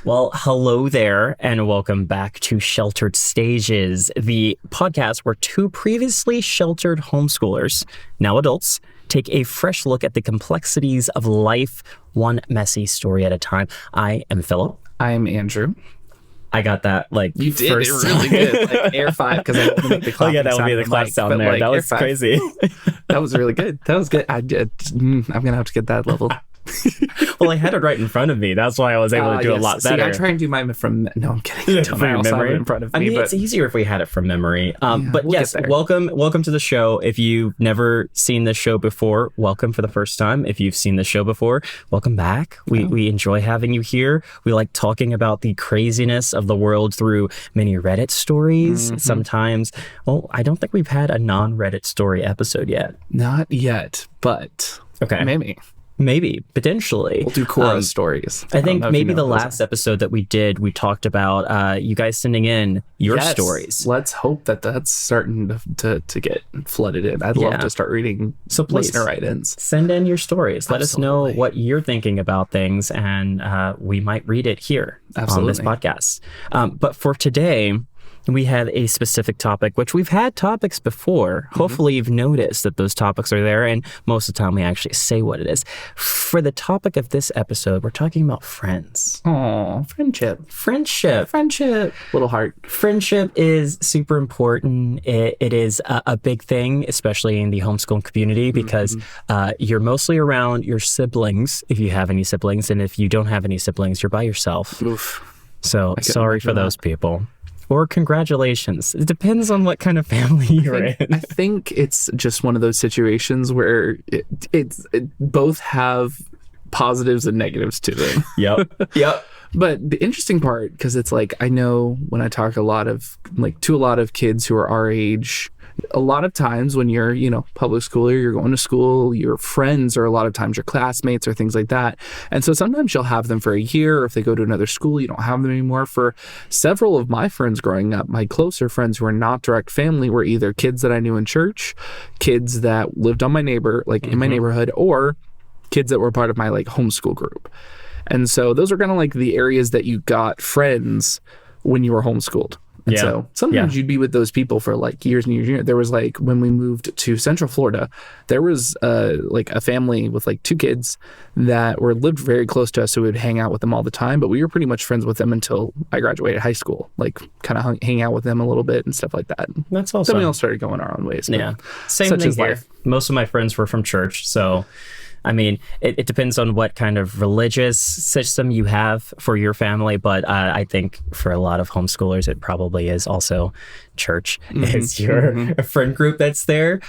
Well, hello there, and welcome back to Sheltered Stages, the podcast where two previously sheltered homeschoolers, now adults, take a fresh look at the complexities of life, one messy story at a time. I am Philip. I'm Andrew. I got that you did first it really good, like Air 5, because I want to make the clap. that would be the clap sound there. That was crazy. That was really good. That was good. I'm gonna have to get that level. Well, I had it right in front of me. That's why I was able to do a lot better. See, I try and do mine from... No, I'm kidding. From your memory in front of me. I mean, it's easier if we had it from memory. But we'll yes, welcome to the show. If you've never seen the show before, welcome for the first time. If you've seen the show before, welcome back. We enjoy having you here. We like talking about the craziness of the world through many Reddit stories. Mm-hmm. Sometimes, well, I don't think we've had a non-Reddit story episode yet. Not yet, but okay, Maybe, potentially. We'll do Quora stories. I think maybe the last episode that we did, we talked about you guys sending in your stories. Let's hope that that's starting to get flooded in. I'd love to start reading listener write-ins. Send in your stories. Let us know what you're thinking about things, and we might read it here on this podcast. But for today, we had a specific topic, which we've had topics before. Mm-hmm. Hopefully you've noticed that those topics are there, and most of the time we actually say what it is. For the topic of this episode, we're talking about friends. Oh, friendship. Little heart. Friendship is super important. It is a big thing, especially in the homeschooling community, because you're mostly around your siblings, if you have any siblings, and if you don't have any siblings, you're by yourself. Oof. So sorry for those people. Or congratulations. It depends on what kind of family you're in. I think it's just one of those situations where it both have positives and negatives to them. Yep. But the interesting part, because it's like, I know when I talk to a lot of kids who are our age, a lot of times when you're, public schooler, you're going to school, your friends are a lot of times your classmates or things like that. And so sometimes you'll have them for a year, or if they go to another school, you don't have them anymore. For several of my friends growing up, my closer friends who are not direct family were either kids that I knew in church, kids that lived on my in my neighborhood, or kids that were part of my homeschool group. And so those are kind of like the areas that you got friends when you were homeschooled. And so sometimes you'd be with those people for years and years and years. There was when we moved to Central Florida, there was a family with two kids that lived very close to us, so we would hang out with them all the time. But we were pretty much friends with them until I graduated high school, kind of hang out with them a little bit and stuff like that. That's awesome. Then we all started going our own ways. Yeah, same thing here. Life. Most of my friends were from church, so... I mean, it depends on what kind of religious system you have for your family, but I think for a lot of homeschoolers, it probably is also church is your friend group that's there.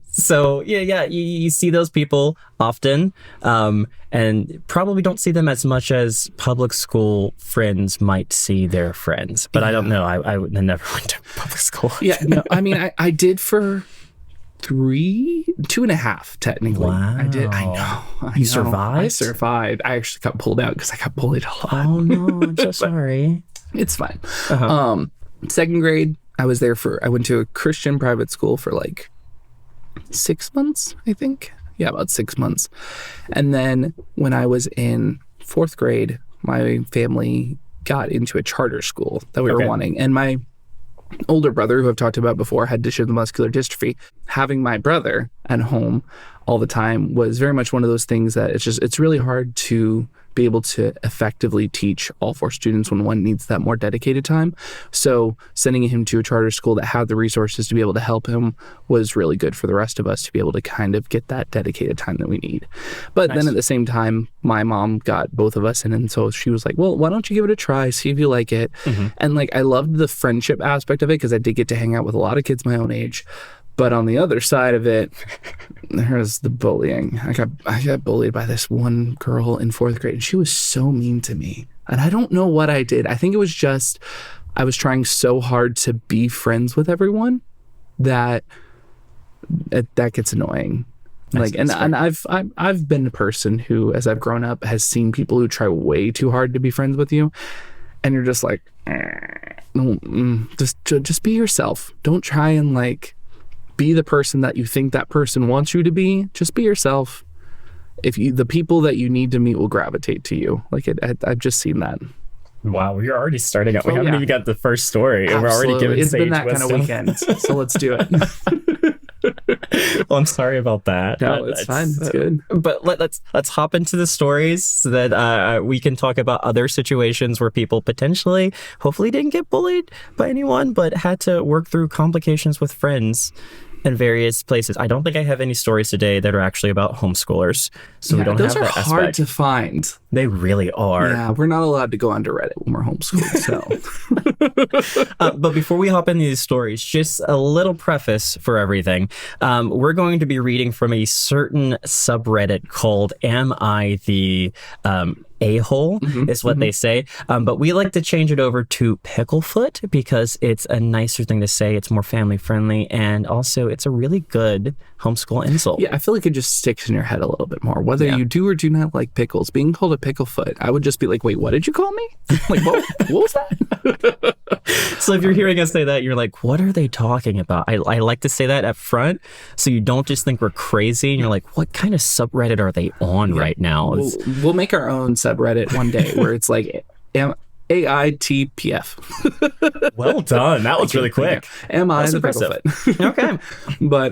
So you see those people often, and probably don't see them as much as public school friends might see their friends. But I don't know. I never went to public school. Yeah, no, I mean, I did for 2.5 technically. Wow. I did. I know. You survived? I survived. I actually got pulled out because I got bullied a lot. Oh no, I'm so sorry. It's fine. Second grade, I went to a Christian private school for 6 months, I think. Yeah, about 6 months. And then when I was in fourth grade, my family got into a charter school that we were wanting. And my older brother, who I've talked about before, had Duchenne muscular dystrophy. Having my brother at home all the time was very much one of those things that it's really hard to be able to effectively teach all four students when one needs that more dedicated time. So sending him to a charter school that had the resources to be able to help him was really good for the rest of us to be able to kind of get that dedicated time that we need. But then at the same time, my mom got both of us in, and so she was like, well, why don't you give it a try, see if you like it. And I loved the friendship aspect of it because I did get to hang out with a lot of kids my own age. But on the other side of it, there's the bullying. I got bullied by this one girl in fourth grade, and she was so mean to me. And I don't know what I did. I think it was just I was trying so hard to be friends with everyone that gets annoying. And I've been a person who, as I've grown up, has seen people who try way too hard to be friends with you, and you're just like, just be yourself. Don't try and be the person that you think that person wants you to be. Just be yourself. The people that you need to meet will gravitate to you. I've just seen that. Wow, we're already starting out. We Oh, haven't yeah. even got the first story. And we're already giving It's been sage that kind of wisdom. weekend, so let's do it. Well, I'm sorry about that. No, it's fine. It's good. But let's hop into the stories so that we can talk about other situations where people potentially, hopefully, didn't get bullied by anyone, but had to work through complications with friends in various places. I don't think I have any stories today that are actually about homeschoolers, so we don't have those are that hard aspect. to find. They really are. Yeah, we're not allowed to go onto Reddit when we're homeschooled. So, But before we hop into these stories, just a little preface for everything. We're going to be reading from a certain subreddit called Am I the A-hole is what they say. But we like to change it over to Picklefoot because it's a nicer thing to say. It's more family friendly. And also it's a really good homeschool insult. yeah, I feel like it just sticks in your head a little bit more. Whether Yeah. you do or do not like pickles, being called a picklefoot, I would just be like, wait, what did you call me? Like, what was that? So if you're hearing us say that, you're like, what are they talking about? I like to say that up front so you don't just think we're crazy and you're like, what kind of subreddit are they on right now? We'll make our own subreddit one day where it's like AITPF. Well done. That was really quick. Am I That's the impressive. picklefoot? Okay. But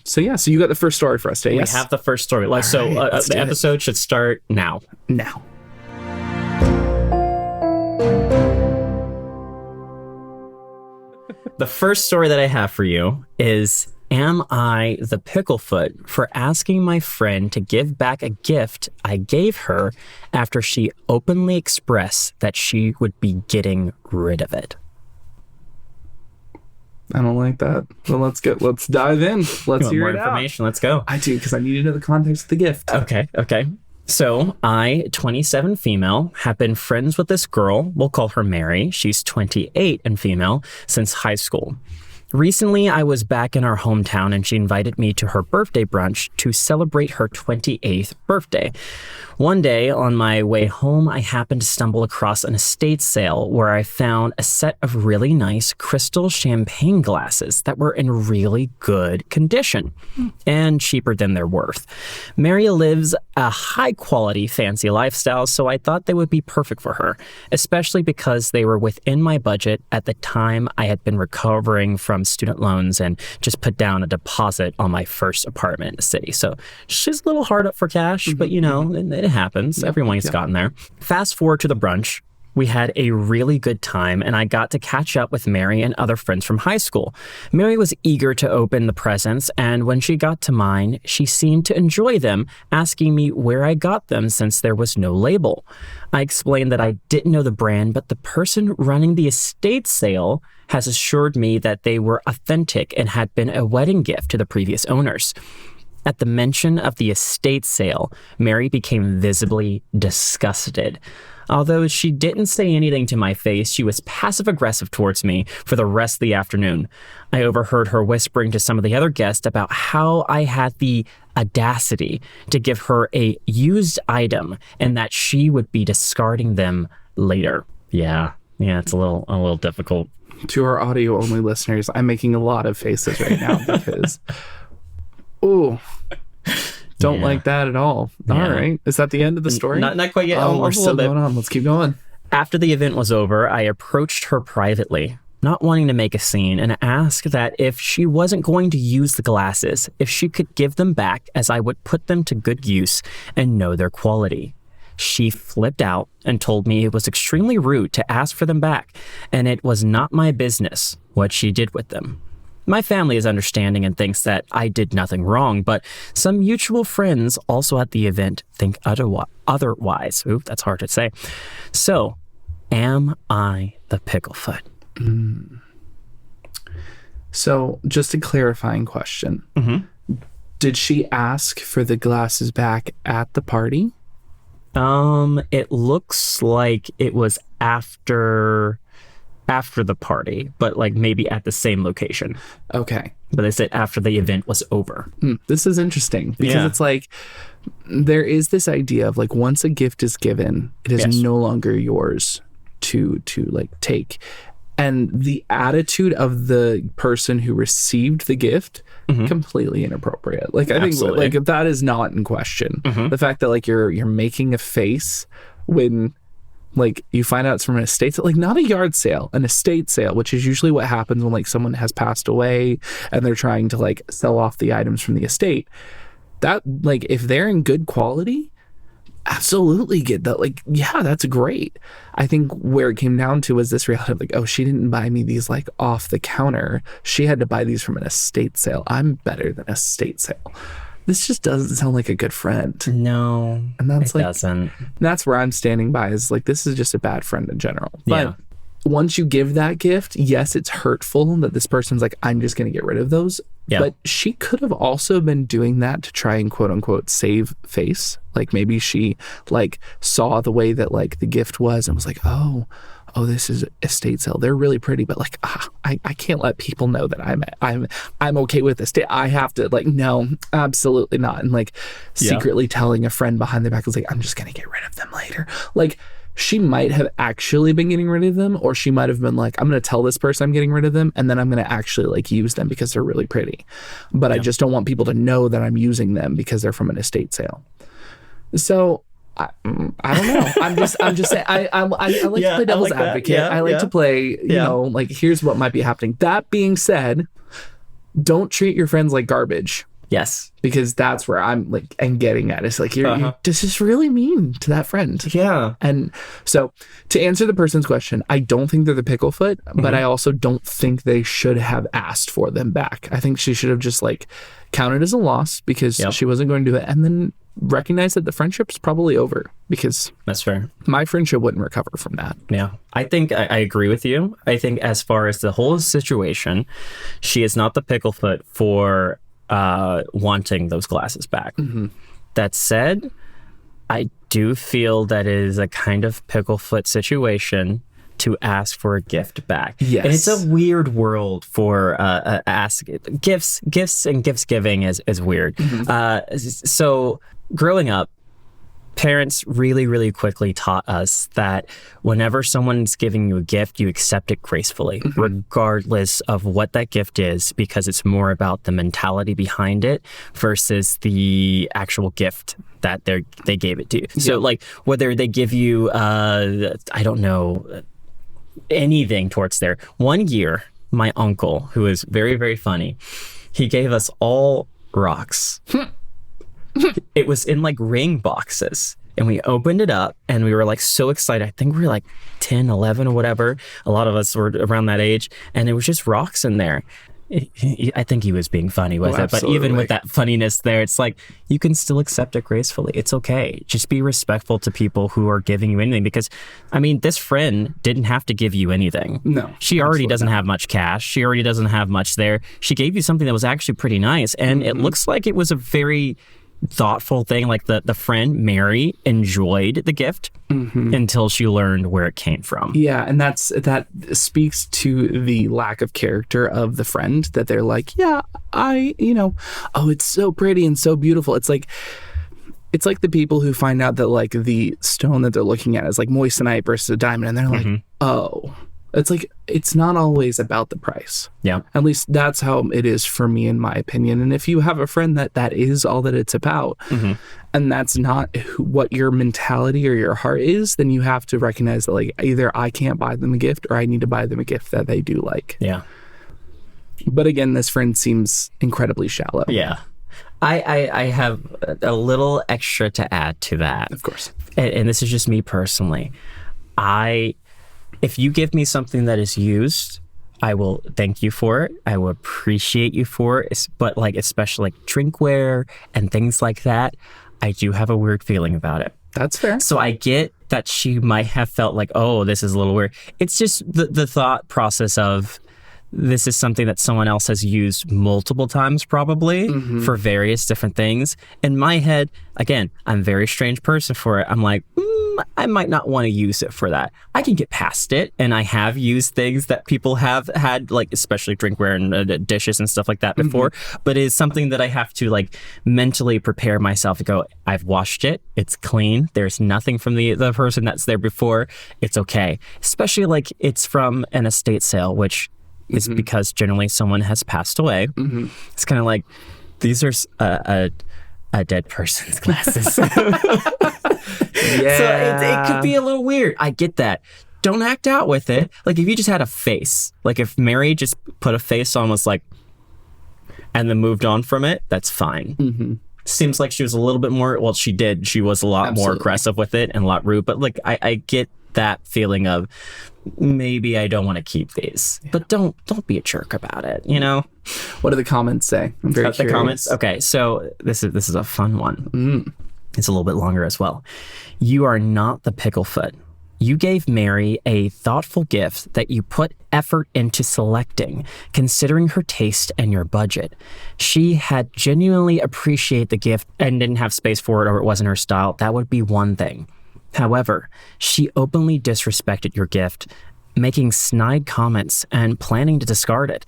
so you got the first story for us today. We Yes. have the first story. let's The do it. episode should start now. Now. The first story that I have for you is, am I the picklefoot for asking my friend to give back a gift I gave her after she openly expressed that she would be getting rid of it? I don't like that. Well, let's dive in. Let's You want hear more it out. information? Let's go. I do, because I need to know the context of the gift. Okay. So I, 27 female, have been friends with this girl. We'll call her Mary. She's 28 and female since high school. Recently, I was back in our hometown and she invited me to her birthday brunch to celebrate her 28th birthday. One day on my way home, I happened to stumble across an estate sale where I found a set of really nice crystal champagne glasses that were in really good condition and cheaper than their worth. Mary lives a high quality fancy lifestyle, so I thought they would be perfect for her, especially because they were within my budget at the time. I had been recovering from student loans and just put down a deposit on my first apartment in the city. So she's a little hard up for cash, but you know, it happens. Everyone's gotten there. Fast forward to the brunch. We had a really good time, and I got to catch up with Mary and other friends from high school. Mary was eager to open the presents, and when she got to mine, she seemed to enjoy them, asking me where I got them since there was no label. I explained that I didn't know the brand, but the person running the estate sale has assured me that they were authentic and had been a wedding gift to the previous owners. At the mention of the estate sale, Mary became visibly disgusted. Although she didn't say anything to my face, she was passive-aggressive towards me for the rest of the afternoon. I overheard her whispering to some of the other guests about how I had the audacity to give her a used item and that she would be discarding them later. Yeah, it's a little difficult. To our audio-only listeners, I'm making a lot of faces right now because... Ooh. Don't like that at all. Yeah. All right. Is that the end of the story? Not quite yet. Oh, we're still going on. Let's keep going. After the event was over, I approached her privately, not wanting to make a scene, and asked that if she wasn't going to use the glasses, if she could give them back as I would put them to good use and know their quality. She flipped out and told me it was extremely rude to ask for them back, and it was not my business what she did with them. My family is understanding and thinks that I did nothing wrong, but some mutual friends also at the event think otherwise. Ooh, that's hard to say. So, am I the picklefoot? So, just a clarifying question. Did she ask for the glasses back at the party? It looks like it was after the party, but like maybe at the same location. Okay. But they said after the event was over. This is interesting because it's like there is this idea of like once a gift is given, it is no longer yours to like take. And the attitude of the person who received the gift, completely inappropriate. Like I think like that is not in question. The fact that like you're making a face when Like, you find out it's from an estate sale, like not a yard sale, an estate sale, which is usually what happens when like someone has passed away and they're trying to like sell off the items from the estate. That, like, if they're in good quality, absolutely get that. Like, yeah, that's great. I think where it came down to was this reality of like, oh, she didn't buy me these like off the counter. She had to buy these from an estate sale. I'm better than a estate sale. This just doesn't sound like a good friend. No, and that's it like, doesn't. That's where I'm standing by, is like, this is just a bad friend in general. Yeah. But once you give that gift, yes, it's hurtful that this person's like, I'm just going to get rid of those. Yeah. But she could have also been doing that to try and quote unquote save face. Like, maybe she like saw the way that like the gift was and was like, oh, this is estate sale. They're really pretty, but like, I can't let people know that I'm okay with this. I have to, like, no, absolutely not. And like secretly telling a friend behind their back, was like, I'm just gonna get rid of them later. Like, she might have actually been getting rid of them, or she might have been like, I'm gonna tell this person I'm getting rid of them, and then I'm gonna actually like use them because they're really pretty. But I just don't want people to know that I'm using them because they're from an estate sale. So I don't know. I'm just saying. I like to play devil's advocate. Yeah, I like to play, you know, like, here's what might be happening. That being said, don't treat your friends like garbage. Yes. Because that's where I'm like, and getting at. It's like, you're just really mean to that friend. Yeah. And so, to answer the person's question, I don't think they're the picklefoot, but I also don't think they should have asked for them back. I think she should have just like counted as a loss because she wasn't going to do it, and then recognize that the friendship's probably over, because that's fair. My friendship wouldn't recover from that. Yeah. I think I agree with you. I think as far as the whole situation, she is not the picklefoot for wanting those glasses back. That said, I do feel that it is a kind of picklefoot situation to ask for a gift back. Yes. And it's a weird world for gifts and gifts giving is weird. So growing up, parents really, really quickly taught us that whenever someone's giving you a gift, you accept it gracefully, regardless of what that gift is, because it's more about the mentality behind it versus the actual gift that they gave it to you. So like, whether they give you, I don't know, anything towards there. One year, my uncle, who is very, very funny, he gave us all rocks. It was in like ring boxes, and we opened it up and we were like so excited. I think we were like 10, 11 or whatever. A lot of us were around that age, and it was just rocks in there. I think he was being funny with it, but even with that funniness there, it's like, you can still accept it gracefully. It's okay. Just be respectful to people who are giving you anything, because I mean, this friend didn't have to give you anything. No, she already doesn't have much cash. She already doesn't have much there. She gave you something that was actually pretty nice, and it looks like it was a very thoughtful thing. Like the friend Mary enjoyed the gift until she learned where it came from. Yeah, and that speaks to the lack of character of the friend, that they're like, yeah, oh, it's so pretty and so beautiful. It's like the people who find out that like the stone that they're looking at is like moissanite versus a diamond, and they're like, oh. It's like, it's not always about the price. Yeah. At least that's how it is for me, in my opinion. And if you have a friend that is all that it's about, and that's not what your mentality or your heart is, then you have to recognize that like, either I can't buy them a gift, or I need to buy them a gift that they do like. Yeah. But again, this friend seems incredibly shallow. Yeah. I have a little extra to add to that. Of course. And this is just me personally. If you give me something that is used, I will thank you for it. I will appreciate you for it. But like, especially like drinkware and things like that, I do have a weird feeling about it. That's fair. So I get that she might have felt like, oh, this is a little weird. It's just the thought process of, this is something that someone else has used multiple times probably for various different things. In my head, again, I'm a very strange person for it. I'm like, I might not want to use it for that. I can get past it, and I have used things that people have had, like especially drinkware and dishes and stuff like that before, but it is something that I have to like mentally prepare myself to go, I've washed it, it's clean, there's nothing from the person that's there before, it's okay. Especially like it's from an estate sale, which is because generally someone has passed away. It's kind of like, these are a dead person's glasses. it could be a little weird. I get that. Don't act out with it. Like, if you just had a face, like if Mary just put a face on, was like, and then moved on from it, that's fine. Mm-hmm. Seems like she was a little bit more, well, she was a lot more aggressive with it and a lot rude, but like, I get that feeling of maybe I don't want to keep these, but don't be a jerk about it, you know? What do the comments say? I'm very curious. The comments? Okay, so this is a fun one. It's a little bit longer as well. You are not the picklefoot. You gave Mary a thoughtful gift that you put effort into selecting, considering her taste and your budget. She had genuinely appreciated the gift and didn't have space for it, or it wasn't her style. That would be one thing. However, she openly disrespected your gift, making snide comments and planning to discard it.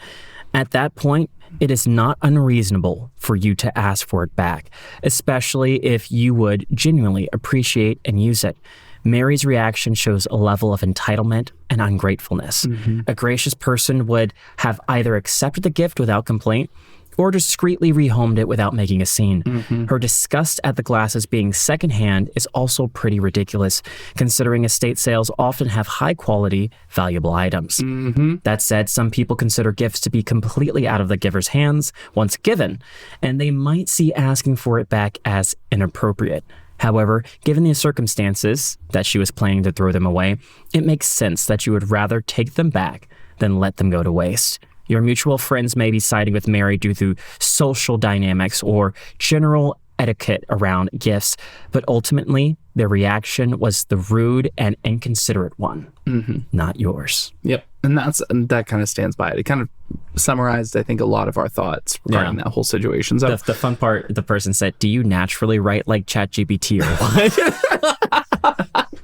At that point, it is not unreasonable for you to ask for it back, especially if you would genuinely appreciate and use it. Mary's reaction shows a level of entitlement and ungratefulness. Mm-hmm. A gracious person would have either accepted the gift without complaint or discreetly rehomed it without making a scene. Mm-hmm. Her disgust at the glasses being secondhand is also pretty ridiculous, considering estate sales often have high-quality, valuable items. Mm-hmm. That said, some people consider gifts to be completely out of the giver's hands once given, and they might see asking for it back as inappropriate. However, given the circumstances that she was planning to throw them away, it makes sense that you would rather take them back than let them go to waste. Your mutual friends may be siding with Mary due to social dynamics or general etiquette around gifts, but ultimately, their reaction was the rude and inconsiderate one, not yours. Yep, and that kind of stands by it. It kind of summarized, I think, a lot of our thoughts regarding that whole situation. So the fun part, the person said, "Do you naturally write like ChatGPT or what?"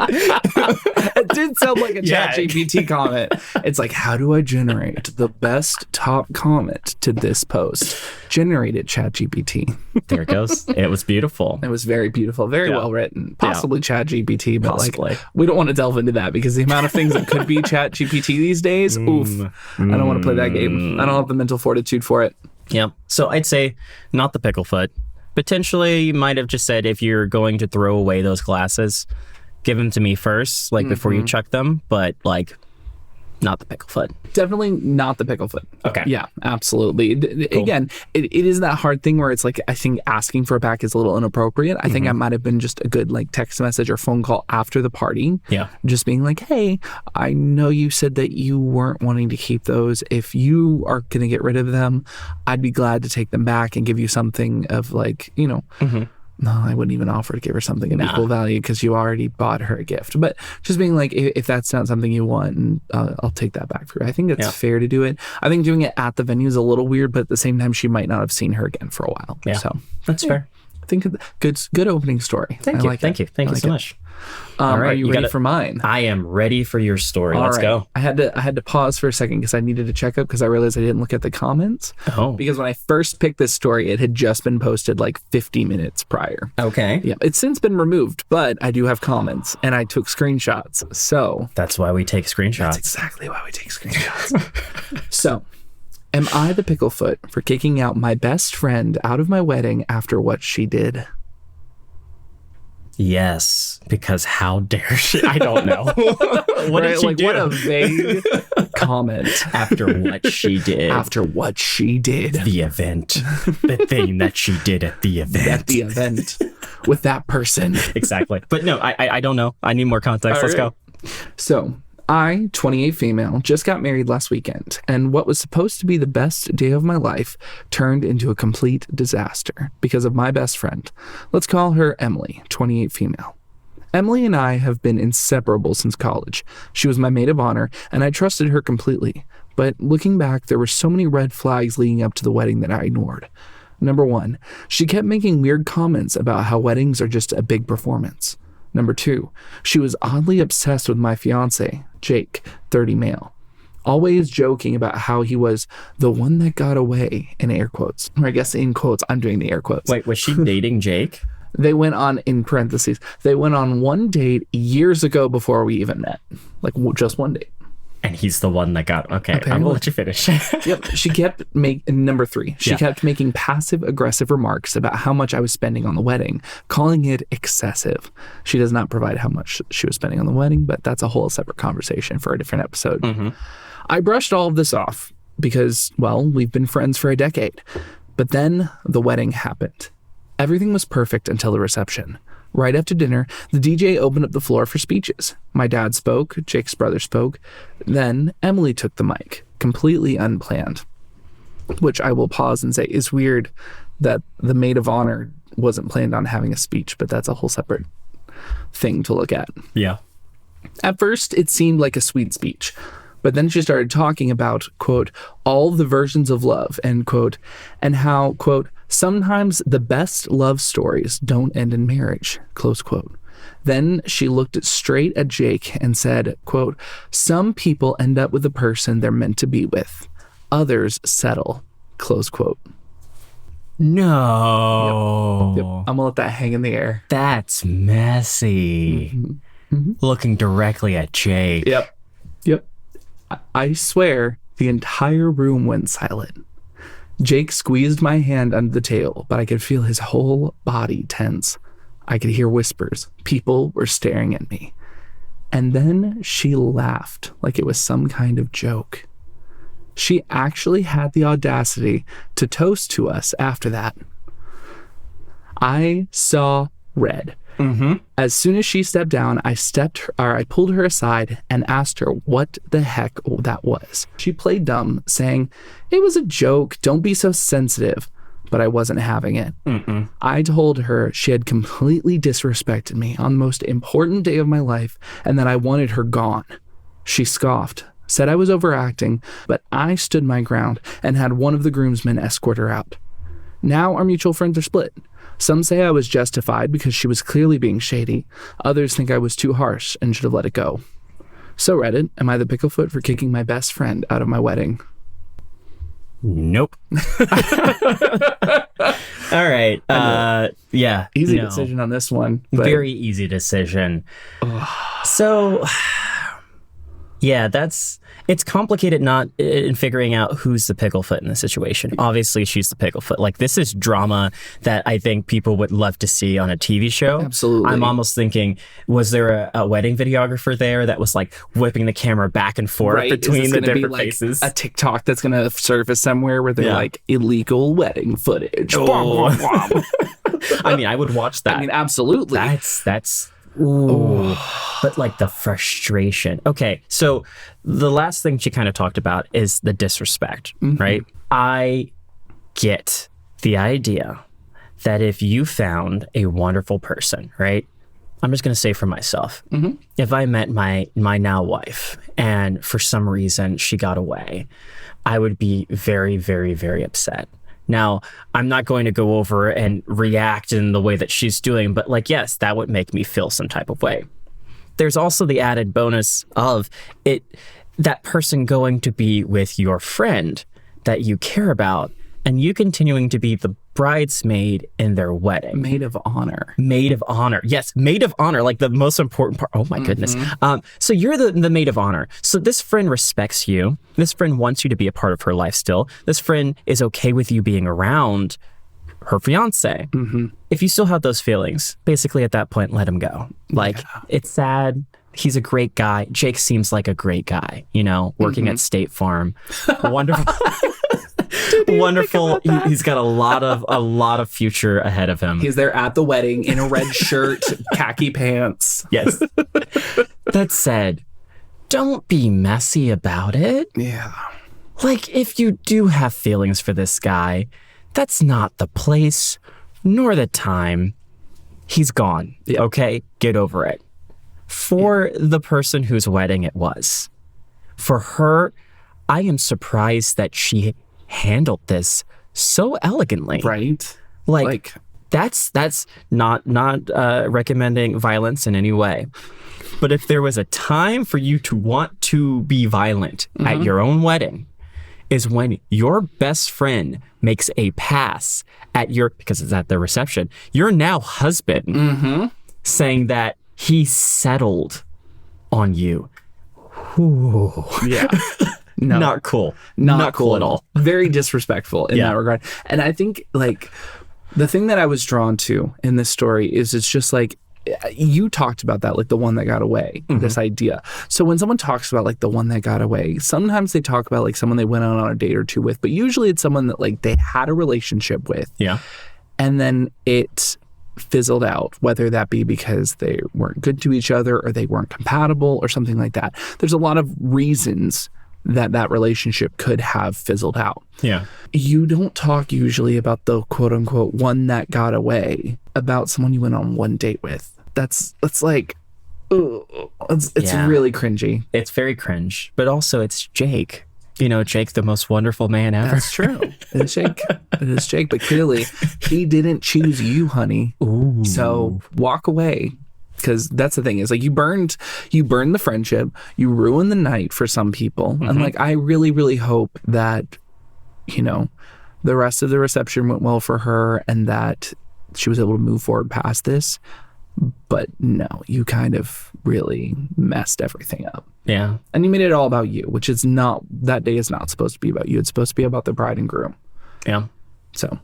It did sound like a ChatGPT comment. It's like, how do I generate the best top comment to this post? Generate it, ChatGPT. There it goes. It was beautiful. It was very beautiful, very well written. Possibly ChatGPT, but like, we don't want to delve into that because the amount of things that could be ChatGPT these days, oof. I don't want to play that game. I don't have the mental fortitude for it. Yeah. So I'd say not the picklefoot. Potentially, you might have just said, if you're going to throw away those glasses, give them to me first, like before you chuck them, but like not the picklefoot. Definitely not the picklefoot. Okay. Yeah, absolutely. Cool. Again, it is that hard thing where it's like, I think asking for it back is a little inappropriate. I think I might have been just a good like text message or phone call after the party. Yeah. Just being like, hey, I know you said that you weren't wanting to keep those. If you are going to get rid of them, I'd be glad to take them back and give you something of like, you know, no, I wouldn't even offer to give her something of equal value because you already bought her a gift. But just being like, if that's not something you want, and I'll take that back for you. I think it's fair to do it. I think doing it at the venue is a little weird, but at the same time, she might not have seen her again for a while. Yeah, so that's fair. I think good opening story. Thank you. Thank you so much. All right, are you ready for mine? I am ready for your story. Let's go. I had to pause for a second because I needed to check up because I realized I didn't look at the comments. Oh. Because when I first picked this story, it had just been posted like 50 minutes prior. Okay. Yeah, it's since been removed, but I do have comments and I took screenshots. So that's why we take screenshots. That's exactly why we take screenshots. So, am I the picklefoot for kicking out my best friend out of my wedding after what she did? Yes, because how dare she? I don't know. What did she do? What a vague comment. After what she did. After what she did. The event. The thing that she did at the event. At the event. With that person. Exactly. But no, I don't know. I need more context. Let's go. So, I, 28 female, just got married last weekend, and what was supposed to be the best day of my life turned into a complete disaster because of my best friend. Let's call her Emily, 28 female. Emily and I have been inseparable since college. She was my maid of honor, and I trusted her completely. But looking back, there were so many red flags leading up to the wedding that I ignored. Number 1, she kept making weird comments about how weddings are just a big performance. Number 2, she was oddly obsessed with my fiance, Jake, 30 male, always joking about how he was the one that got away, in air quotes. Or I guess in quotes, I'm doing the air quotes. Wait, was she dating Jake? They went on, in parentheses, they went on one date years ago before we even met. Like just one date. And he's the one that got, okay, I'm Apparently. gonna let you finish. Yep. She kept number 3. She Yeah. kept making passive aggressive remarks about how much I was spending on the wedding, calling it excessive. She does not provide how much she was spending on the wedding, but that's a whole separate conversation for a different episode. I brushed all of this off because, well, we've been friends for a decade. But then the wedding happened. Everything was perfect until the reception. Right after dinner, the DJ opened up the floor for speeches. My dad spoke, Jake's brother spoke. Then Emily took the mic, completely unplanned. Which I will pause and say is weird that the maid of honor wasn't planned on having a speech, but that's a whole separate thing to look at. Yeah. At first, it seemed like a sweet speech. But then she started talking about, quote, all the versions of love, end quote, and how, quote, sometimes the best love stories don't end in marriage, close quote. Then she looked straight at Jake and said, quote, some people end up with the person they're meant to be with. Others settle, close quote. No. Yep. I'm going to let that hang in the air. That's messy. Looking directly at Jake. Yep. I swear the entire room went silent. Jake squeezed my hand under the table, but I could feel his whole body tense. I could hear whispers. People were staring at me. And then she laughed like it was some kind of joke. She actually had the audacity to toast to us after that. I saw red. As soon as she stepped down, I pulled her aside and asked her what the heck that was. She played dumb, saying, it was a joke, don't be so sensitive. But I wasn't having it. I told her she had completely disrespected me on the most important day of my life and that I wanted her gone. She scoffed, said I was overacting, but I stood my ground and had one of the groomsmen escort her out. Now our mutual friends are split. Some say I was justified because she was clearly being shady. Others think I was too harsh and should have let it go. So Reddit, am I the picklefoot for kicking my best friend out of my wedding? Nope. All right. Yeah. Easy decision on this one. But Very easy decision. So, yeah, it's complicated not in figuring out who's the picklefoot in the situation. Obviously, she's the picklefoot. Like, this is drama that I think people would love to see on a TV show. Absolutely. I'm almost thinking, was there a wedding videographer there that was like whipping the camera back and forth between the different faces? A TikTok that's going to surface somewhere where they're like illegal wedding footage. Oh. I mean, I would watch that. I mean, absolutely. That's ooh. But like the frustration. Okay, so the last thing she kind of talked about is the disrespect, right? I get the idea that if you found a wonderful person, right? I'm just going to say for myself, if I met my now wife and for some reason she got away, I would be very, very, very upset. Now, I'm not going to go over and react in the way that she's doing, but like, yes, that would make me feel some type of way. There's also the added bonus of that person going to be with your friend that you care about and you continuing to be the bridesmaid in their wedding. Maid of honor. Maid of honor. Yes, maid of honor, like the most important part. Oh my goodness. So you're the maid of honor. So this friend respects you. This friend wants you to be a part of her life still. This friend is okay with you being around her fiance. If you still have those feelings, basically at that point, let him go. Like, it's sad. He's a great guy. Jake seems like a great guy, working at State Farm. Wonderful. Wonderful. He's got a lot of future ahead of him. He's there at the wedding in a red shirt, khaki pants. Yes. That said, don't be messy about it. Yeah. Like, if you do have feelings for this guy, that's not the place nor the time. He's gone. Yeah. Okay? Get over it. For the person whose wedding it was, for her, I am surprised that she handled this so elegantly. Right. Like that's not recommending violence in any way. But if there was a time for you to want to be violent at your own wedding, is when your best friend makes a pass at because it's at the reception, your now husband saying that he settled on you. Ooh. Yeah. No. Not cool. Not cool at all. Very disrespectful in that regard. And I think like the thing that I was drawn to in this story is it's just like, you talked about that, like the one that got away, this idea. So when someone talks about like the one that got away, sometimes they talk about like someone they went on a date or two with, but usually it's someone that like they had a relationship with. Yeah. And then it fizzled out, whether that be because they weren't good to each other or they weren't compatible or something like that. There's a lot of reasons that relationship could have fizzled out. Yeah. You don't talk usually about the quote unquote one that got away about someone you went on one date with. That's like, it's really cringy. It's very cringe, but also it's Jake. You know, Jake, the most wonderful man ever. That's true. It is Jake. It is Jake. But clearly, he didn't choose you, honey. Ooh. So walk away. Because that's the thing is like you burned the friendship, you ruined the night for some people. And like, I really, really hope that, you know, the rest of the reception went well for her and that she was able to move forward past this. But no, you kind of really messed everything up. Yeah. And you made it all about you, which is not, that day is not supposed to be about you. It's supposed to be about the bride and groom. Yeah. So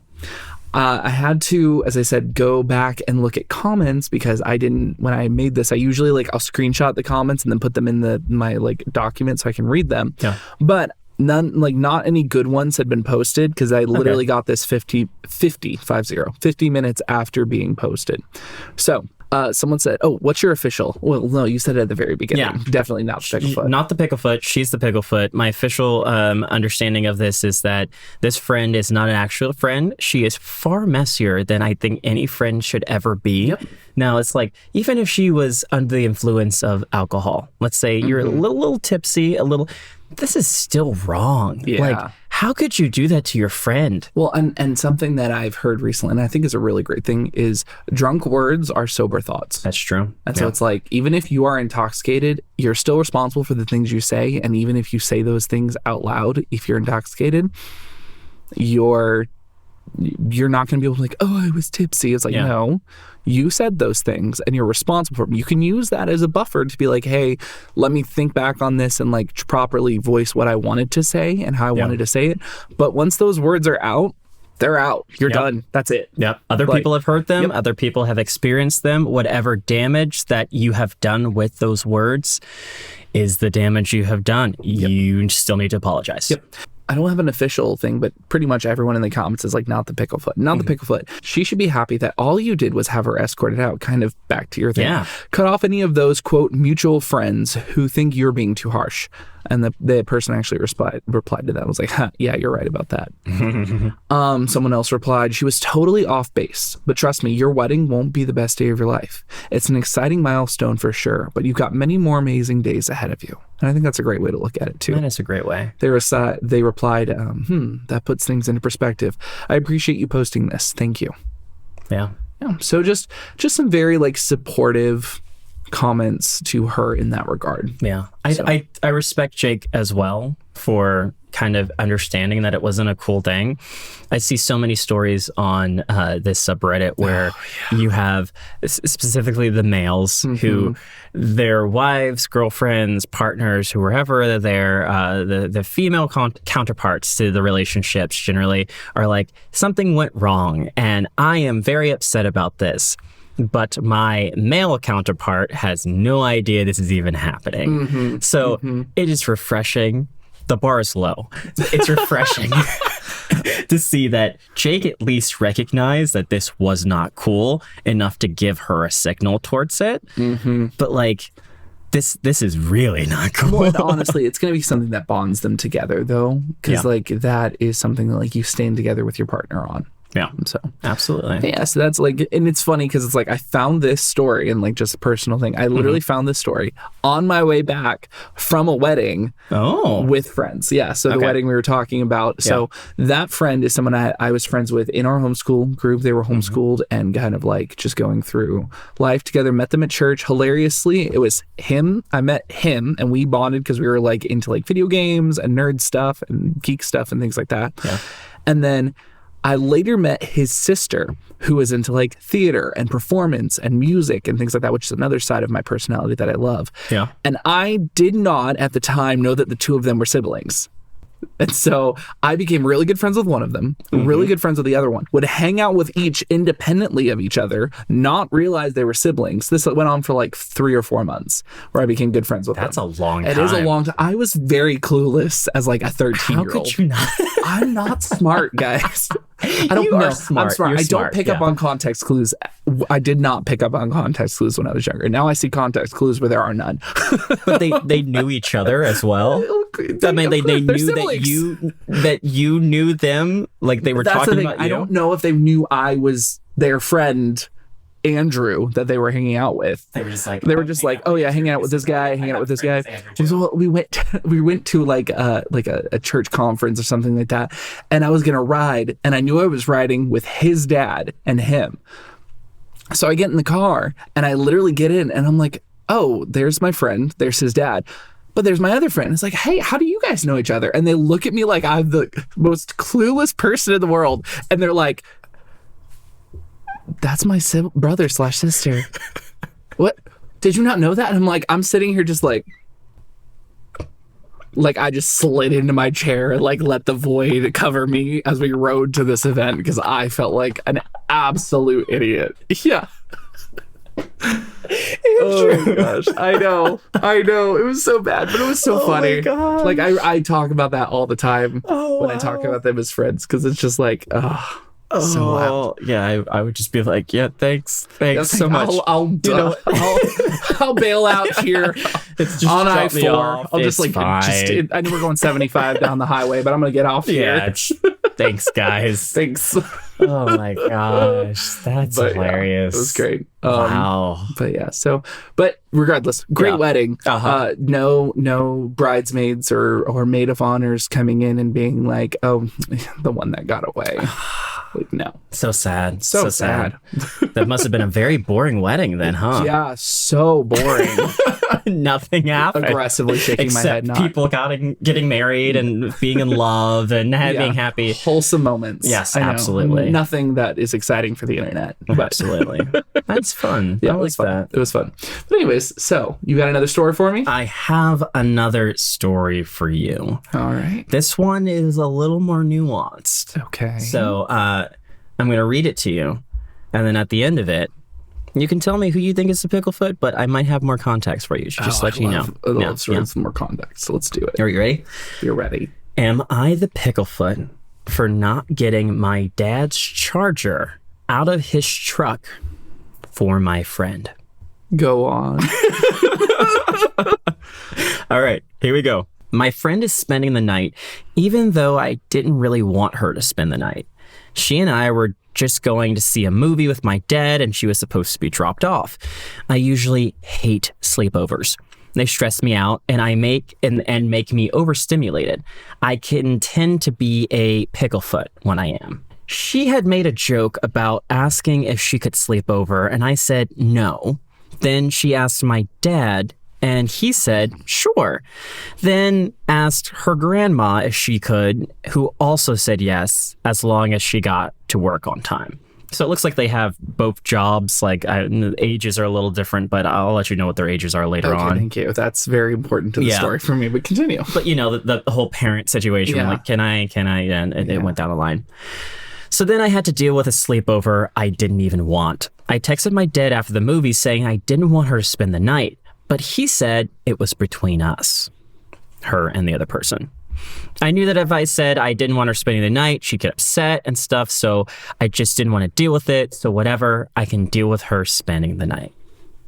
I had to, as I said, go back and look at comments because when I made this, I usually like, I'll screenshot the comments and then put them in my like document so I can read them. Yeah. But none, like not any good ones had been posted because I literally got this 50 minutes after being posted. So someone said, oh, what's your official? Well, no, you said it at the very beginning. Yeah. Definitely not the Picklefoot. Not the Picklefoot. She's the Picklefoot. My official understanding of this is that this friend is not an actual friend. She is far messier than I think any friend should ever be. Yep. Now, it's like, even if she was under the influence of alcohol, let's say you're a little tipsy, this is still wrong. Yeah. Like, how could you do that to your friend? Well, and something that I've heard recently, and I think is a really great thing, is drunk words are sober thoughts. That's true. And so it's like, even if you are intoxicated, you're still responsible for the things you say. And even if you say those things out loud, if you're intoxicated, you're not going to be able to like, oh, I was tipsy. It's like, no, you said those things and you're responsible for them. You can use that as a buffer to be like, hey, let me think back on this and like properly voice what I wanted to say and how I wanted to say it. But once those words are out, they're out. You're done. That's it. Yep. Other people have heard them. Other people have experienced them. Whatever damage that you have done with those words is the damage you have done. You still need to apologize. Yep. I don't have an official thing, but pretty much everyone in the comments is like, not the Picklefoot, not the Picklefoot. She should be happy that all you did was have her escorted out, kind of back to your thing. Yeah. Cut off any of those, quote, mutual friends who think you're being too harsh. And the person actually replied to that. I was like, yeah, you're right about that. Someone else replied, she was totally off base. But trust me, your wedding won't be the best day of your life. It's an exciting milestone for sure, but you've got many more amazing days ahead of you. And I think that's a great way to look at it too. That is a great way. They replied, that puts things into perspective. I appreciate you posting this. Thank you. Yeah. So just some very like supportive comments to her in that regard. Yeah. I respect Jake as well for kind of understanding that it wasn't a cool thing. I see so many stories on this subreddit where you have specifically the males who their wives, girlfriends, partners, whoever they're the female counterparts to the relationships generally are like, something went wrong and I am very upset about this. But my male counterpart has no idea this is even happening. So it is refreshing. The bar is low. It's refreshing to see that Jake at least recognized that this was not cool enough to give her a signal towards it. But like, this is really not cool. Well, honestly, it's going to be something that bonds them together, though, because like that is something that like you stand together with your partner on. Yeah. So absolutely. Yeah. So that's like, and it's funny because it's like I found this story and like just a personal thing. I literally found this story on my way back from a wedding with friends. Yeah. So the wedding we were talking about. So that friend is someone I was friends with in our homeschool group. They were homeschooled and kind of like just going through life together. Met them at church. Hilariously, it was him. I met him and we bonded because we were like into like video games and nerd stuff and geek stuff and things like that. Yeah. And then I later met his sister, who was into like theater and performance and music and things like that, which is another side of my personality that I love. Yeah. And I did not at the time know that the two of them were siblings. And so I became really good friends with one of them, really good friends with the other one, would hang out with each independently of each other, not realize they were siblings. This went on for like 3 or 4 months where I became good friends with them. That's a long time. It is a long time. I was very clueless as like a 13-year-old. How could you not? I'm not smart, guys. I don't know. Smart. I'm smart. You're I don't smart, pick up on context clues. I did not pick up on context clues when I was younger. Now I see context clues where there are none. But they knew each other as well. I mean, they knew that you knew them. Like they were talking about you. I don't know if they knew I was their friend Andrew that they were hanging out with. They were just like, oh yeah, hanging out with this guy, hanging out with this guy. So we went to like a church conference or something like that, and I was gonna ride, and I knew I was riding with his dad and him. So I get in the car and I literally get in and I'm like, oh, there's my friend, there's his dad. But there's my other friend. It's like, hey, how do you guys know each other? And they look at me like I'm the most clueless person in the world. And they're like, that's my brother/sister. What? Did you not know that? And I'm like, I'm sitting here just like I just slid into my chair and like let the void cover me as we rode to this event because I felt like an absolute idiot. Yeah. Oh my gosh. I know. It was so bad, but it was so funny. Like I talk about that all the time when I talk about them as friends because it's just like, so loud. Yeah, I would just be like, yeah, thanks so much. I'll bail out here. It's just on drop me I-4. off. I'll just It's like fine. I know we're going 75 down the highway, but I'm gonna get off here. Yeah, thanks, guys. Thanks. Oh my gosh, that's hilarious. Yeah, it was great. Wow. But regardless, great wedding. Uh-huh. No bridesmaids or maid of honors coming in and being like, oh, the one that got away. Like, no. So sad. So sad. That must have been a very boring wedding then, huh? Yeah, so boring. Nothing happened. Aggressively shaking my head. Except people getting married and being in love and being happy. Wholesome moments. Yes, absolutely. Nothing that is exciting for the internet. But. Absolutely. That's fun. Yeah, I like that. It was fun. But anyways, so you got another story for me? I have another story for you. All right. This one is a little more nuanced. Okay. So I'm going to read it to you. And then at the end of it, you can tell me who you think is the Picklefoot, but I might have more context for you. Just let you know. I love some more context. So let's do it. Are you ready? You're ready. Am I the Picklefoot for not getting my dad's charger out of his truck for my friend? Go on. All right, here we go. My friend is spending the night, even though I didn't really want her to spend the night. She and I were just going to see a movie with my dad, and she was supposed to be dropped off. I usually hate sleepovers. They stress me out and make me overstimulated. I can tend to be a picklefoot when I am. She had made a joke about asking if she could sleep over, and I said no. Then she asked my dad, and he said sure. Then asked her grandma if she could, who also said yes, as long as she got to work on time. So it looks like they have both jobs. Like the ages are a little different, but I'll let you know what their ages are later on. Thank you. That's very important to the story for me, but continue. But you know, the whole parent situation, like, can I, and it went down the line. So then I had to deal with a sleepover I didn't even want. I texted my dad after the movie saying I didn't want her to spend the night, but he said it was between us, her and the other person. I knew that if I said I didn't want her spending the night, she'd get upset and stuff, so I just didn't want to deal with it. So whatever, I can deal with her spending the night.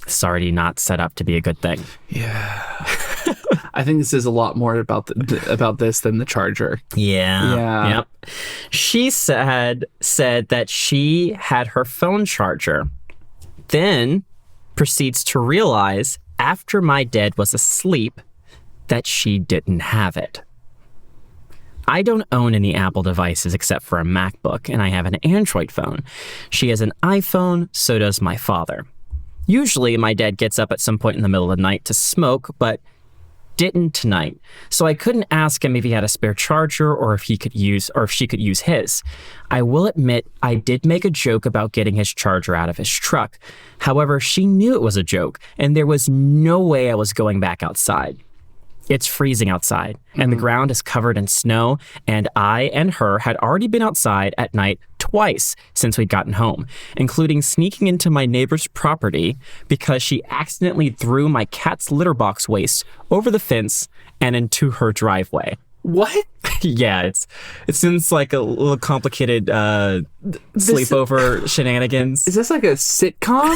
It's already not set up to be a good thing. Yeah. I think this is a lot more about this than the charger. Yeah. Yep. She said that she had her phone charger, then proceeds to realize after my dad was asleep that she didn't have it. I don't own any Apple devices except for a MacBook, and I have an Android phone. She has an iPhone, so does my father. Usually, my dad gets up at some point in the middle of the night to smoke, but didn't tonight, so I couldn't ask him if he had a spare charger or if she could use his. I will admit I did make a joke about getting his charger out of his truck. However, she knew it was a joke, and there was no way I was going back outside. It's freezing outside, and the ground is covered in snow, and I and her had already been outside at night twice since we'd gotten home, including sneaking into my neighbor's property because she accidentally threw my cat's litter box waste over the fence and into her driveway. What? Yeah, it seems like a little complicated sleepover shenanigans. Is this like a sitcom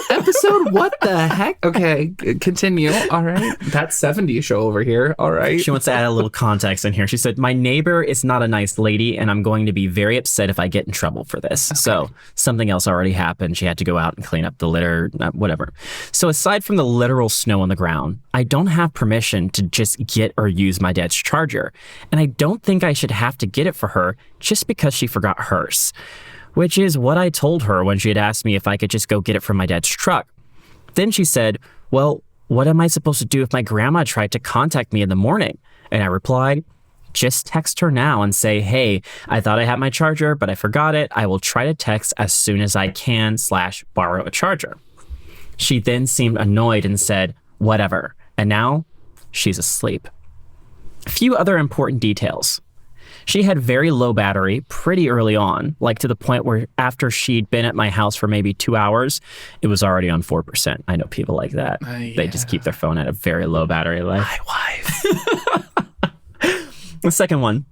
episode? What the heck? Okay, continue. All right. That 70s show over here. All right. She wants to add a little context in here. She said, my neighbor is not a nice lady, and I'm going to be very upset if I get in trouble for this. Okay. So something else already happened. She had to go out and clean up the litter, whatever. So aside from the literal snow on the ground, I don't have permission to just get or use my dad's charger. And I don't think I should have to get it for her just because she forgot hers, which is what I told her when she had asked me if I could just go get it from my dad's truck. Then she said, well, what am I supposed to do if my grandma tried to contact me in the morning? And I replied, just text her now and say, hey, I thought I had my charger, but I forgot it. I will try to text as soon as I can / borrow a charger. She then seemed annoyed and said, whatever. And now she's asleep. A few other important details. She had very low battery pretty early on, like to the point where after she'd been at my house for maybe 2 hours, it was already on 4%. I know people like that. Yeah. They just keep their phone at a very low battery life. My wife. The second one.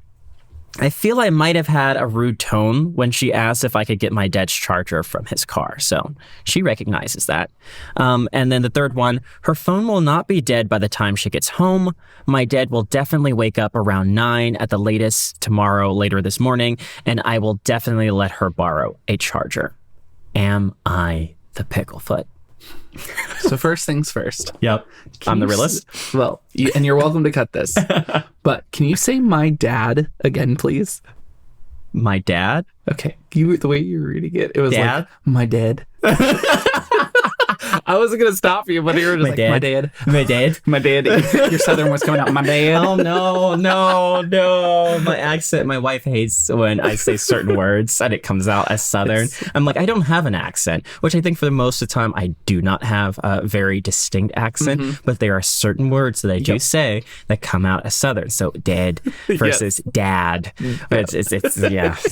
I feel I might have had a rude tone when she asked if I could get my dad's charger from his car. So she recognizes that. And then the third one, her phone will not be dead by the time she gets home. My dad will definitely wake up around 9 at the latest tomorrow, later this morning, and I will definitely let her borrow a charger. Am I the picklefoot? So first things first. Yep. I'm the realist. Well, and you're welcome to cut this. But can you say my dad again, please? My dad? Okay. The way you were reading it, it was dad? Like, my dad. I wasn't going to stop you, but you were just my dad. My dad. My dad. Your southern was coming out. My dad. Oh, no. My accent, my wife hates when I say certain words and it comes out as southern. I'm like, I don't have an accent, which I think for the most of the time, I do not have a very distinct accent, but there are certain words that I do say that come out as southern. So dad versus dad. It's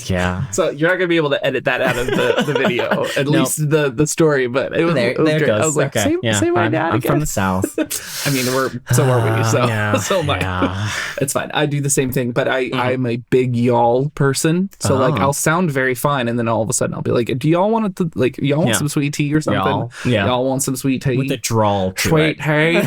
yeah. So you're not going to be able to edit that out of the video, at least the story, but it was, there it goes. I was like, okay. say my dad I'm again. from the South. I mean, are we. So am I. It's fine. I do the same thing, but I'm a big y'all person. So like, I'll sound very fine, and then all of a sudden I'll be like, do y'all want to y'all want some sweet tea or something? Y'all want some sweet tea? With a drawl to Wait, hey.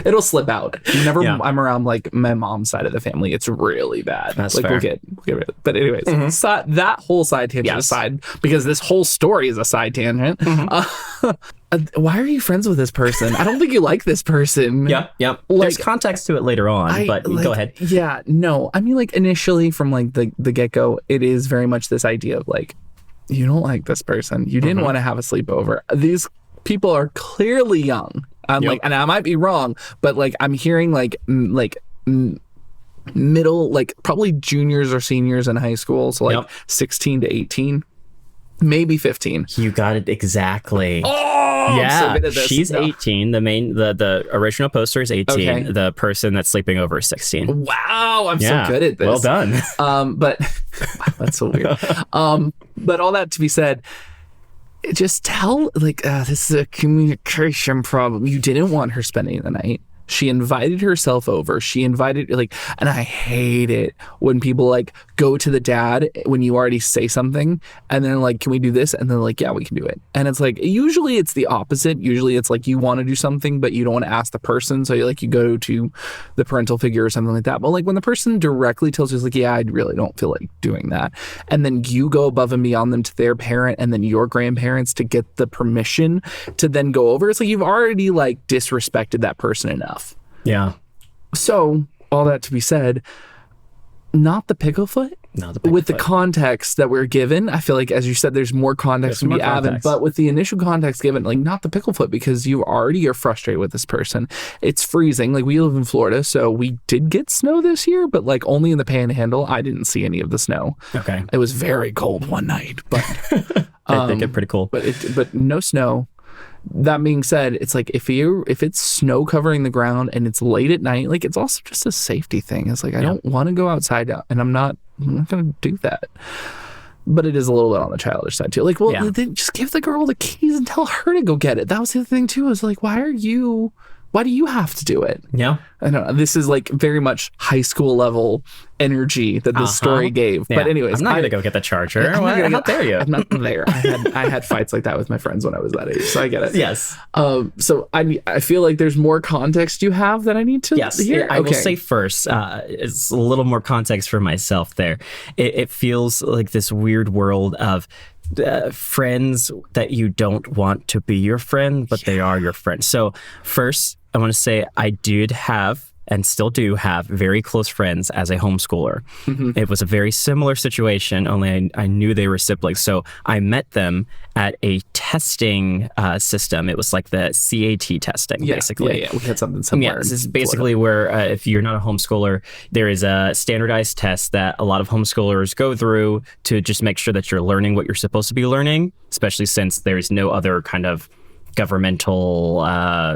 It'll slip out. Whenever I'm around like my mom's side of the family, it's really bad. That's like fair. we'll get rid of it. But anyways, that whole side tangent aside, because this whole story is a side tangent. Why are you friends with this person? I don't think you like this person. Yep. Like, there's context to it later on, but go ahead. Yeah, no. I mean, like initially from like the get-go, it is very much this idea of like, you don't like this person. You didn't want to have a sleepover. These people are clearly young. Like, and I might be wrong, but like I'm hearing middle, like probably juniors or seniors in high school, so like 16 to 18, maybe 15. You got it exactly. Oh, yeah. I'm so good at this. She's 18. The original poster is 18. Okay. The person that's sleeping over is 16. Wow, I'm so good at this. Well done. But wow, that's so weird. But all that to be said, just tell, like, this is a communication problem. You didn't want her spending the night. She invited herself over. She invited, like, and I hate it when people, like, go to the dad when you already say something and then like, can we do this? And then like, yeah, we can do it. And it's like, usually it's the opposite. Usually it's like you want to do something, but you don't want to ask the person. So you go to the parental figure or something like that. But like when the person directly tells you, like, yeah, I really don't feel like doing that. And then you go above and beyond them to their parent and then your grandparents to get the permission to then go over. It's like you've already like disrespected that person enough. Yeah. So all that to be said, not the picklefoot, No, the with the context that we're given, I feel like, as you said, there's more context to be added. But with the initial context given, like not the picklefoot, because you already are frustrated with this person. It's freezing. Like we live in Florida, so we did get snow this year, but like only in the Panhandle. I didn't see any of the snow. Okay. It was very cold one night, but they get pretty cool. But no snow. That being said, it's like if it's snow covering the ground and it's late at night, like it's also just a safety thing. It's like I don't want to go outside, and I'm not going to do that. But it is a little bit on the childish side too. Like, well, then just give the girl the keys and tell her to go get it. That was the other thing too. I was like, why do you have to do it? Yeah. I don't know. This is like very much high school level energy that this story gave. Yeah. But anyways, I'm not going to go get the charger. How dare you? I'm not there. I had fights like that with my friends when I was that age, so I get it. Yes. So I feel like there's more context you have that I need to hear. I will say first, it's a little more context for myself there. It feels like this weird world of friends that you don't want to be your friend, but they are your friend. So first, I want to say I did have and still do have very close friends as a homeschooler. Mm-hmm. It was a very similar situation, only I knew they were siblings. So I met them at a testing system. It was like the CAT testing, basically. Yeah, we had something similar. Yeah, this is basically where if you're not a homeschooler, there is a standardized test that a lot of homeschoolers go through to just make sure that you're learning what you're supposed to be learning, especially since there's no other kind of governmental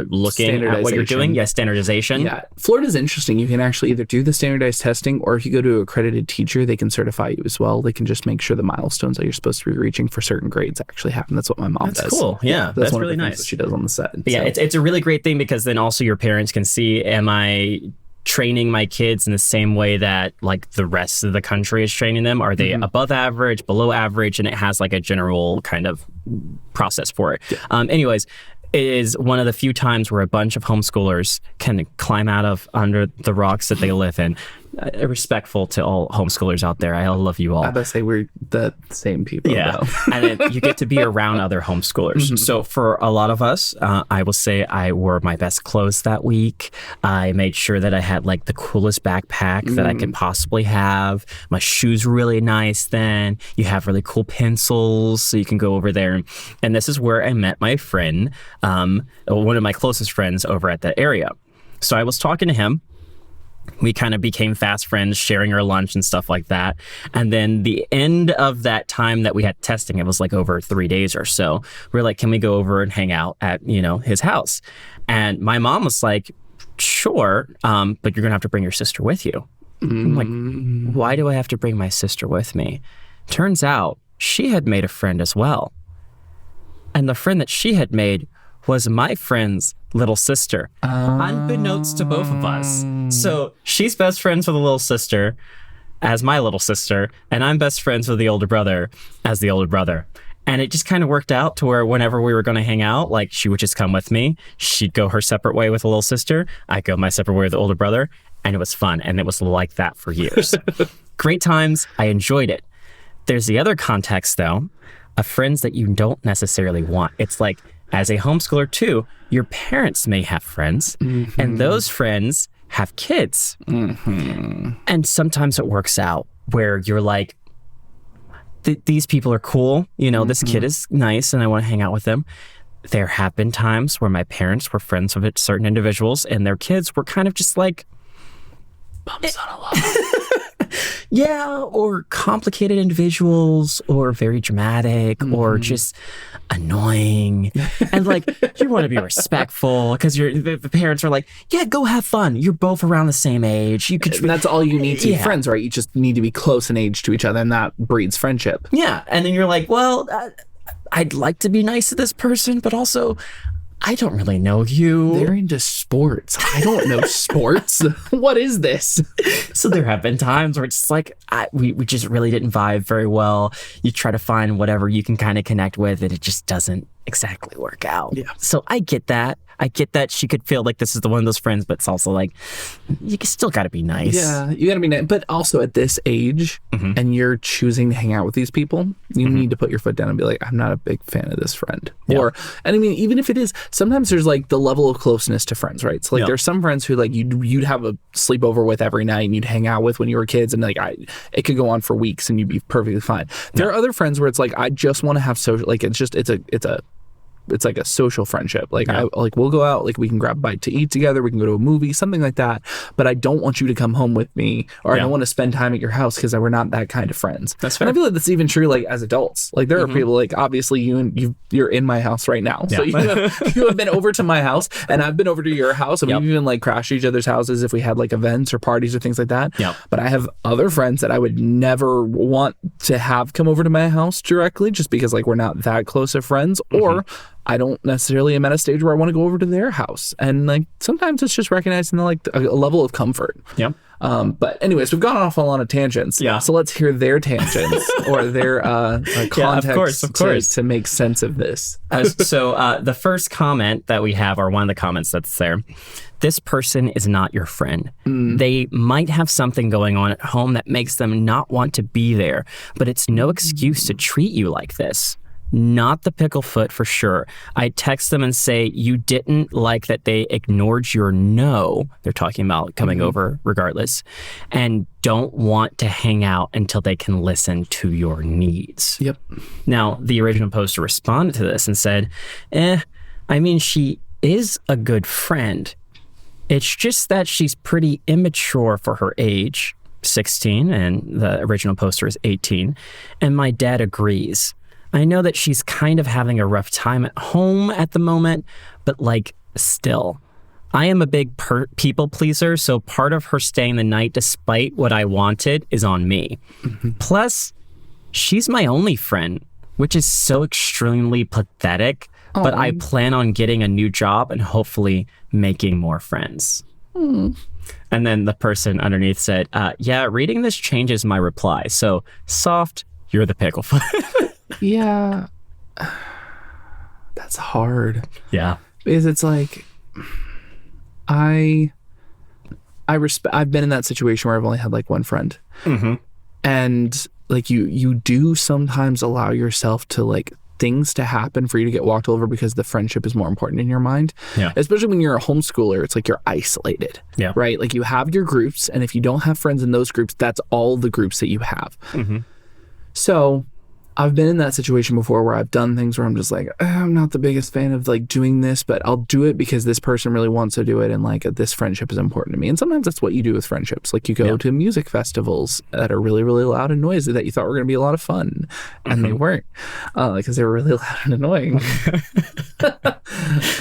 looking at what you're doing. Yeah, standardization. Yeah, Florida's interesting. You can actually either do the standardized testing, or if you go to an accredited teacher, they can certify you as well. They can just make sure the milestones that you're supposed to be reaching for certain grades actually happen. That's what my mom does. That's cool. Yeah, that's one really of the nice. That she does on the set. Yeah, it's a really great thing, because then also your parents can see, am I training my kids in the same way that like the rest of the country is training them? Are they above average, below average? And it has like a general kind of process for it. Yeah. Anyways, it is one of the few times where a bunch of homeschoolers can climb out of under the rocks that they live in. Respectful to all homeschoolers out there. I love you all. I bet say we're the same people. Yeah. And then you get to be around other homeschoolers. Mm-hmm. So for a lot of us, I will say I wore my best clothes that week. I made sure that I had like the coolest backpack that I could possibly have. My shoes were really nice then. You have really cool pencils, so you can go over there. And this is where I met my friend, one of my closest friends over at that area. So I was talking to him. We kind of became fast friends, sharing our lunch and stuff like that. And then the end of that time that we had testing, it was like over 3 days or so. We were like, can we go over and hang out at, his house? And my mom was like, sure, but you're going to have to bring your sister with you. I'm like, why do I have to bring my sister with me? Turns out she had made a friend as well. And the friend that she had made was my friend's little sister, unbeknownst to both of us. So she's best friends with the little sister as my little sister, and I'm best friends with the older brother as the older brother. And it just kind of worked out to where whenever we were going to hang out, like she would just come with me. She'd go her separate way with the little sister. I'd go my separate way with the older brother. And it was fun. And it was like that for years. Great times. I enjoyed it. There's the other context, though, of friends that you don't necessarily want. It's like, as a homeschooler too, your parents may have friends, and those friends have kids. And sometimes it works out where you're like, these people are cool. This kid is nice and I want to hang out with them. There have been times where my parents were friends with certain individuals and their kids were kind of just like, bumps on a log. Yeah, or complicated individuals, or very dramatic, or just annoying. And like, you want to be respectful because the parents are like, yeah, go have fun. You're both around the same age. You could. And that's all you need to be friends, right? You just need to be close in age to each other, and that breeds friendship. Yeah, and then you're like, well, I'd like to be nice to this person, but also, I don't really know you. They're into sports. I don't know sports. What is this? So there have been times where it's just like, we just really didn't vibe very well. You try to find whatever you can kind of connect with, and it just doesn't exactly work out. Yeah. So I get that. I get that she could feel like this is the one of those friends, but it's also like, you still got to be nice. Yeah, you got to be nice. But also at this age, and you're choosing to hang out with these people, you need to put your foot down and be like, I'm not a big fan of this friend. Yeah. And I mean, even if it is, sometimes there's like the level of closeness to friends, right? So like there's some friends who like you'd have a sleepover with every night and you'd hang out with when you were kids, and like it could go on for weeks and you'd be perfectly fine. There are other friends where it's like, I just want to have social, like it's like a social friendship. Like we'll go out, like we can grab a bite to eat together, we can go to a movie, something like that. But I don't want you to come home with me, or I don't want to spend time at your house because we're not that kind of friends. That's fair. And I feel like that's even true like as adults. Like there are people like, obviously you're in my house right now. So you have been over to my house and I've been over to your house, and we've even like crashed each other's houses if we had like events or parties or things like that. But I have other friends that I would never want to have come over to my house directly, just because like we're not that close of friends, or I don't necessarily am at a stage where I want to go over to their house. And like sometimes it's just recognizing like a level of comfort. But anyways, we've gone off on a lot of tangents. So let's hear their tangents or their context of course. To make sense of this. So the first comment that we have, or one of the comments that's there, this person is not your friend. They might have something going on at home that makes them not want to be there, but it's no excuse to treat you like this. Not the pickle foot for sure. I text them and say, you didn't like that they ignored your no. They're talking about coming over regardless, and don't want to hang out until they can listen to your needs. Now, the original poster responded to this and said, I mean, she is a good friend. It's just that she's pretty immature for her age, 16, and the original poster is 18, and my dad agrees. I know that she's kind of having a rough time at home at the moment, but like still, I am a big people pleaser, so part of her staying the night despite what I wanted is on me. Plus, she's my only friend, which is so extremely pathetic, but I plan on getting a new job and hopefully making more friends. And then the person underneath said, yeah, reading this changes my reply. So soft, you're the pickle foot. Yeah, that's hard. Yeah, because it's like I respect. I've been in that situation where I've only had like one friend, and like you do sometimes allow yourself to like things to happen for you to get walked over because the friendship is more important in your mind. Especially when you're a homeschooler, it's like you're isolated. Right. Like you have your groups, and if you don't have friends in those groups, that's all the groups that you have. So I've been in that situation before where I've done things where I'm just like, I'm not the biggest fan of like doing this, but I'll do it because this person really wants to do it, and like this friendship is important to me. And sometimes that's what you do with friendships. Like you go to music festivals that are really, really loud and noisy that you thought were going to be a lot of fun, and they weren't, because they were really loud and annoying.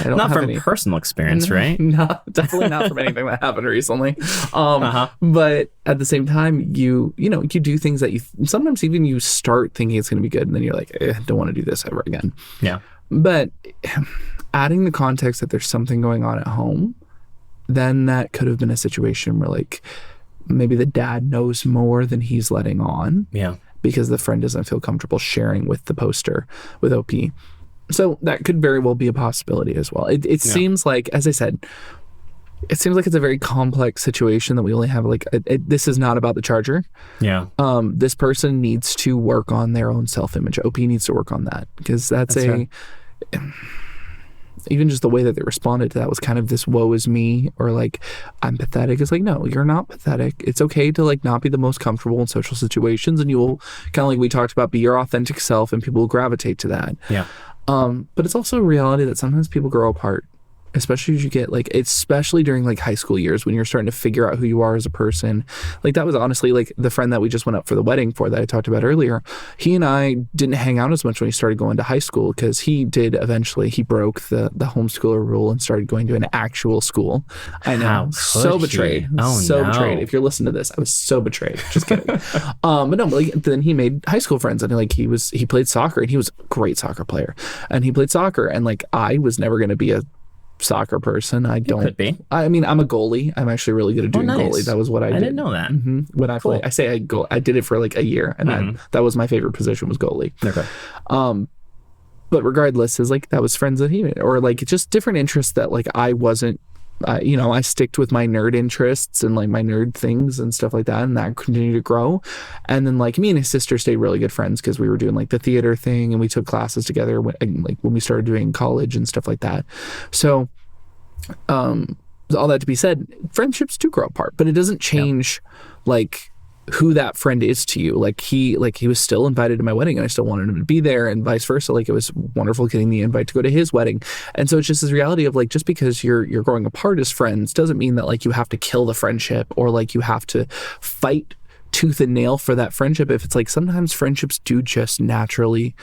Not from personal experience, right? No, definitely not from anything that happened recently. But at the same time, you do things that you sometimes even you start thinking it's going to be good, and then you're like, don't want to do this ever again. But adding the context that there's something going on at home, then that could have been a situation where like maybe the dad knows more than he's letting on. Because the friend doesn't feel comfortable sharing with the poster with OP. So that could very well be a possibility as well. It seems like, as I said, it seems like it's a very complex situation that we only have like, this is not about the charger. This person needs to work on their own self-image. OP needs to work on that, because that's even just the way that they responded to that was kind of this woe is me, or like I'm pathetic. It's like, no, you're not pathetic. It's okay to like not be the most comfortable in social situations, and you will kind of like we talked about, be your authentic self, and people will gravitate to that. But it's also a reality that sometimes people grow apart. Especially as you get like, especially during like high school years when you're starting to figure out who you are as a person. Like that was honestly like the friend that we just went up for the wedding for that I talked about earlier. He and I didn't hang out as much when he started going to high school, because he broke the homeschooler rule and started going to an actual school. I know. So betrayed. Betrayed. If you're listening to this, I was so betrayed. Just kidding. But no, like, then he made high school friends, and like he played soccer, and he was a great soccer player, and he played soccer, and like I was never going to be a soccer person. I don't. Could be. I mean, I'm a goalie. I'm actually really good at doing goalie. That was what I did. I didn't know that. When I played, I say I did it for like a year, and that was my favorite position, was goalie. Okay. But regardless, is like that was friends that he made, or like just different interests that like I wasn't. I sticked with my nerd interests and like my nerd things and stuff like that, and that continued to grow. And then like me and his sister stayed really good friends because we were doing like the theater thing, and we took classes together when we started doing college and stuff like that. So, all that to be said, friendships do grow apart, but it doesn't change like who that friend is to you. Like he was still invited to my wedding, and I still wanted him to be there, and vice versa. Like it was wonderful getting the invite to go to his wedding. And so it's just this reality of like, just because you're growing apart as friends doesn't mean that like you have to kill the friendship, or like you have to fight tooth and nail for that friendship. If it's like, sometimes friendships do just naturally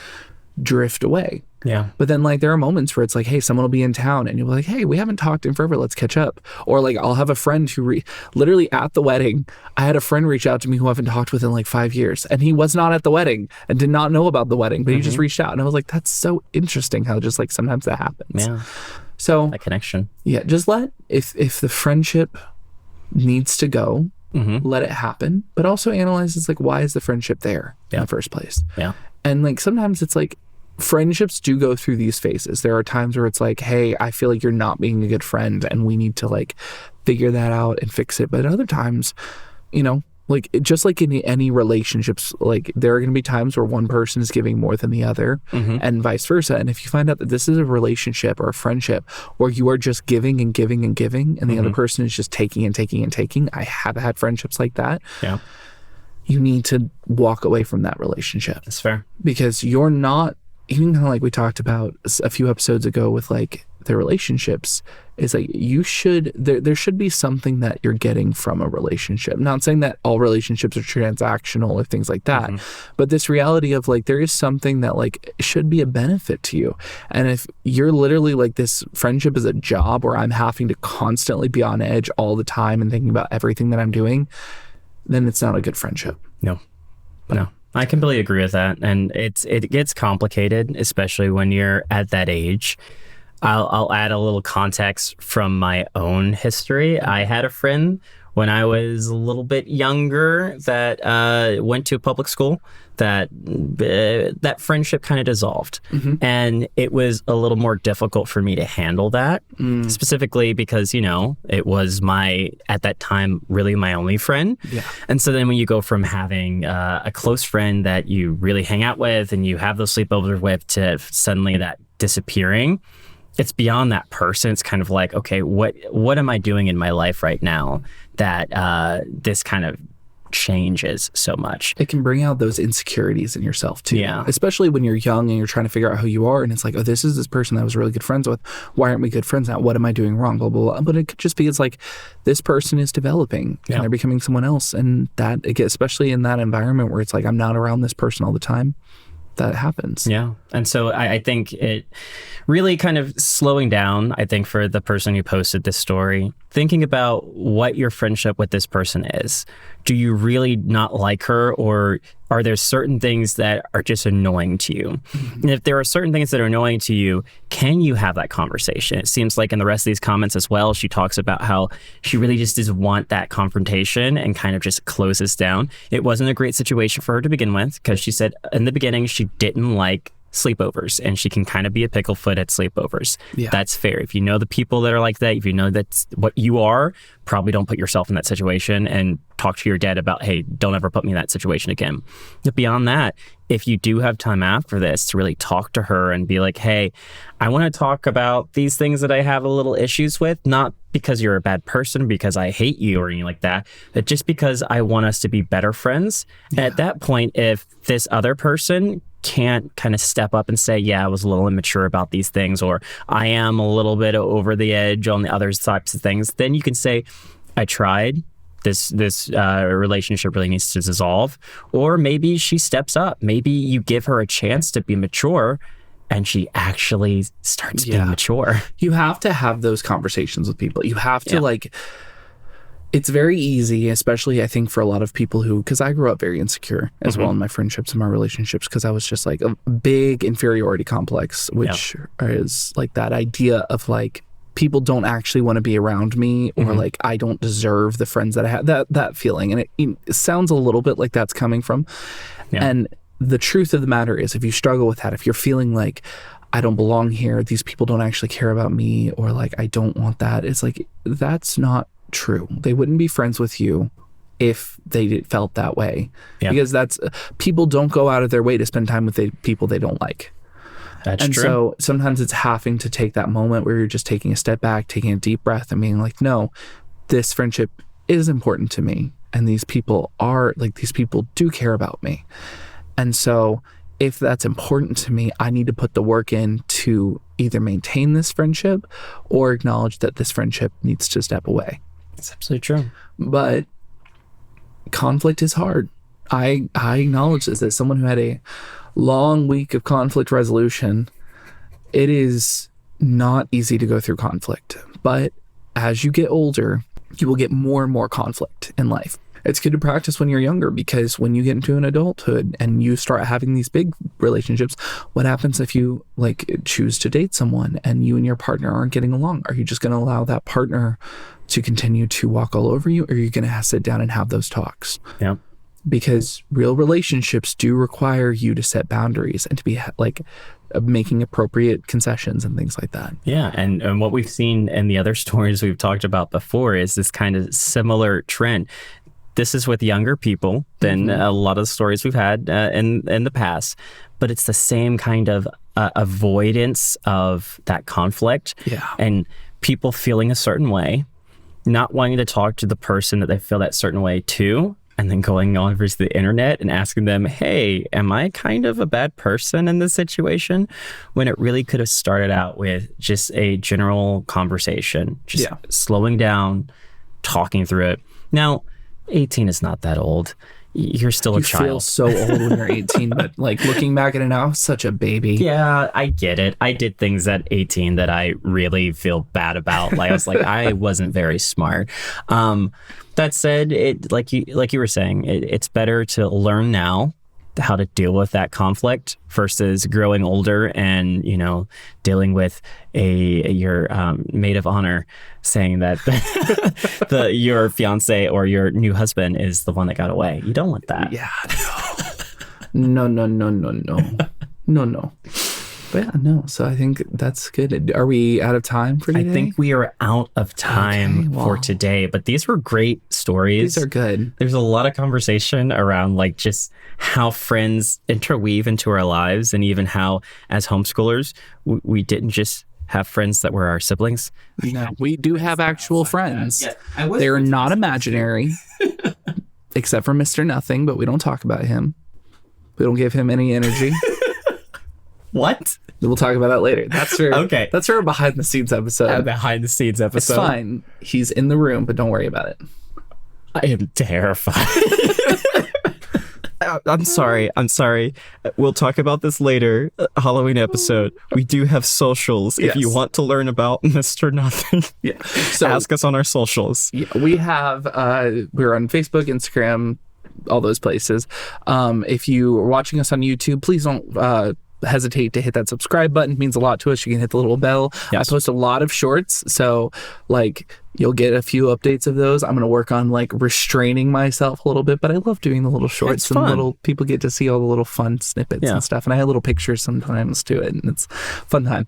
drift away. Yeah. But then like there are moments where it's like, hey, someone will be in town and you'll be like, hey, we haven't talked in forever, let's catch up. Or like I'll have a friend who literally at the wedding, I had a friend reach out to me who I haven't talked with in like 5 years, and he was not at the wedding and did not know about the wedding, but he just reached out, and I was like, that's so interesting how just like sometimes that happens. Yeah. So that connection. Yeah, just if the friendship needs to go, let it happen, but also analyze, it's like, why is the friendship there in the first place? Yeah. And like sometimes it's like, friendships do go through these phases. There are times where it's like, hey, I feel like you're not being a good friend, and we need to like figure that out and fix it. But other times, like just like in any relationships, like there are going to be times where one person is giving more than the other, and vice versa. And if you find out that this is a relationship or a friendship where you are just giving and giving and giving, and the other person is just taking and taking and taking, I have had friendships like that. Yeah. You need to walk away from that relationship. That's fair. Because you're not, even kind of like we talked about a few episodes ago with like the relationships, is like there should be something that you're getting from a relationship. Not saying that all relationships are transactional or things like that, but this reality of like there is something that like should be a benefit to you. And if you're literally like, this friendship is a job where I'm having to constantly be on edge all the time and thinking about everything that I'm doing, then it's not a good friendship. No. I completely agree with that. And it gets complicated, especially when you're at that age. I'll add a little context from my own history. I had a friend when I was a little bit younger that went to a public school that friendship kind of dissolved. And it was a little more difficult for me to handle that, specifically because, it was at that time, really my only friend. Yeah. And so then when you go from having a close friend that you really hang out with and you have those sleepovers with, to suddenly that disappearing, it's beyond that person. It's kind of like, okay, what am I doing in my life right now that this kind of changes so much? It can bring out those insecurities in yourself too. Yeah. Especially when you're young and you're trying to figure out who you are, and it's like, oh, this is this person that I was really good friends with. Why aren't we good friends now? What am I doing wrong? Blah, blah, blah. But it could just be, it's like, this person is developing and they're becoming someone else. And that, especially in that environment where it's like, I'm not around this person all the time, that happens. Yeah. And so I think it really kind of slowing down, I think, for the person who posted this story, thinking about what your friendship with this person is. Do you really not like her, or are there certain things that are just annoying to you? And if there are certain things that are annoying to you, can you have that conversation? It seems like in the rest of these comments as well, she talks about how she really just doesn't want that confrontation and kind of just closes down. It wasn't a great situation for her to begin with, because she said in the beginning she didn't like sleepovers, and she can kind of be a picklefoot at sleepovers. Yeah. That's fair. If you know the people that are like that, if you know that's what you are, probably don't put yourself in that situation, and talk to your dad about, hey, don't ever put me in that situation again. But beyond that, if you do have time after this to really talk to her and be like, hey, I want to talk about these things that I have a little issues with, not because you're a bad person, because I hate you or anything like that, but just because I want us to be better friends. Yeah. At that point, if this other person can't kind of step up and say, yeah, I was a little immature about these things, or I am a little bit over the edge on the other types of things, then you can say, I tried. This relationship really needs to dissolve. Or maybe she steps up. Maybe you give her a chance to be mature, and she actually starts being mature. You have to have those conversations with people. You have to it's very easy, especially I think for a lot of people who, because I grew up very insecure as well in my friendships and my relationships, because I was just like a big inferiority complex, which is like that idea of like, people don't actually want to be around me, or like I don't deserve the friends that I have, that feeling. And it sounds a little bit like that's coming from. And the truth of the matter is, if you struggle with that, if you're feeling like I don't belong here. These people don't actually care about me, or like, I don't want that. It's like, that's not true. They wouldn't be friends with you if they felt that way. Yeah. Because people don't go out of their way to spend time with people they don't like. That's and true. So sometimes it's having to take that moment where you're just taking a step back, taking a deep breath and being like, no, this friendship is important to me. And these people do care about me. And so if that's important to me, I need to put the work in to either maintain this friendship or acknowledge that this friendship needs to step away. That's absolutely true. But conflict is hard. I acknowledge this as someone who had a long week of conflict resolution. It is not easy to go through conflict, but as you get older, you will get more and more conflict in life. It's good to practice when you're younger, because when you get into an adulthood and you start having these big relationships, what happens if you choose to date someone and you and your partner aren't getting along? Are you just going to allow that partner to continue to walk all over you, or are you going to have to sit down and have those talks? Yeah. Because real relationships do require you to set boundaries and to be making appropriate concessions and things like that. Yeah. And what we've seen in the other stories we've talked about before is this kind of similar trend. This is with younger people than a lot of the stories we've had in the past, but it's the same kind of avoidance of that conflict. Yeah. And people feeling a certain way, not wanting to talk to the person that they feel that certain way to, and then going over to the internet and asking them, hey, am I kind of a bad person in this situation? When it really could have started out with just a general conversation, just slowing down, talking through it. Now, 18 is not that old. You're still a child. You feel so old when you're 18, but looking back at it now, such a baby. Yeah, I get it. I did things at 18 that I really feel bad about. I was I wasn't very smart. That said, like you were saying, it's better to learn now how to deal with that conflict versus growing older and, dealing with your maid of honor saying that your fiance or your new husband is the one that got away. You don't want that. Yeah, no. No. But yeah, no. So I think that's good. Are we out of time for today? I think we are out of time for today, but these were great stories. These are good. There's a lot of conversation around just how friends interweave into our lives, and even how as homeschoolers, we didn't just have friends that were our siblings. No, we do have actual friends. Yes. They're not imaginary, except for Mr. Nothing, but we don't talk about him. We don't give him any energy. What? We'll talk about that later. That's for a behind the scenes episode. Behind the scenes episode. It's fine. He's in the room, but don't worry about it. I am terrified. I'm sorry. We'll talk about this later. Halloween episode. We do have socials. Yes. If you want to learn about Mr. Nothing, so ask us on our socials. Yeah, we have. We're on Facebook, Instagram, all those places. If you are watching us on YouTube, please don't hesitate to hit that subscribe button. It means a lot to us. You can hit the little bell. Yes. I post a lot of shorts, so you'll get a few updates of those. I'm going to work on restraining myself a little bit, but I love doing the little shorts, and little people get to see all the little fun snippets and stuff. And I have little pictures sometimes to it, and it's a fun time.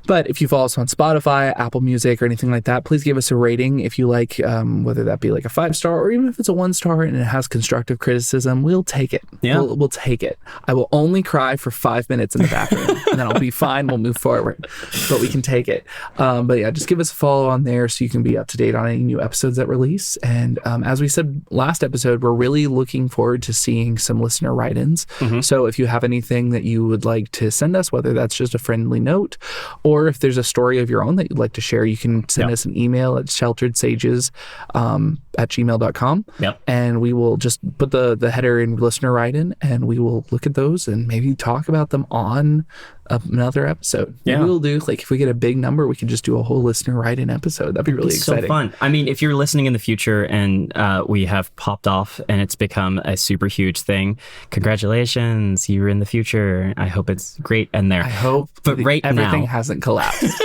But if you follow us on Spotify, Apple Music, or anything like that, please give us a rating if you like, whether that be a 5-star or even if it's a 1-star and it has constructive criticism, we'll take it. Yeah. We'll take it. I will only cry for 5 minutes in the bathroom and then I'll be fine. We'll move forward, but we can take it. But yeah, just give us a follow on there so you can be up to date on any new episodes that release. And as we said last episode, we're really looking forward to seeing some listener write-ins. Mm-hmm. So if you have anything that you would like to send us, whether that's just a friendly note, or if there's a story of your own that you'd like to share, you can send us an email at shelteredsages@gmail.com. Yep. And we will just put the header in listener write-in, and we will look at those and maybe talk about them on another episode. Yeah. Maybe we'll do, if we get a big number, we could just do a whole listener write-in episode. That'd be really exciting. So fun. I mean, if you're listening in the future and we have popped off and it's become a super huge thing, congratulations, you're in the future. I hope it's great in there. I hope but right everything now, hasn't collapsed.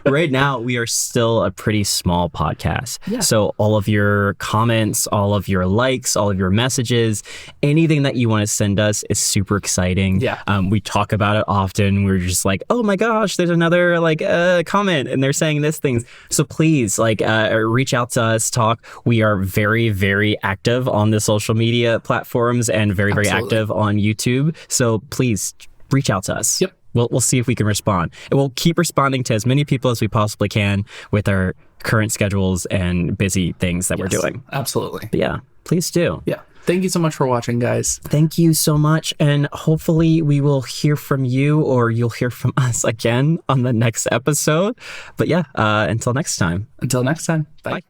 right now we are still a pretty small podcast. Yeah. So all of your comments, all of your likes, all of your messages, anything that you want to send us is super exciting. Yeah. We talk about it often. We're just like, oh my gosh, there's another comment and they're saying this things. So please reach out to us, talk. We are very, very active on the social media platforms and very, very active on YouTube. So please reach out to us. Yep. We'll see if we can respond. And we'll keep responding to as many people as we possibly can with our current schedules and busy things that we're doing. Absolutely. But yeah, please do. Yeah. Thank you so much for watching, guys. Thank you so much. And hopefully we will hear from you or you'll hear from us again on the next episode. But yeah, until next time. Until next time. Bye. Bye.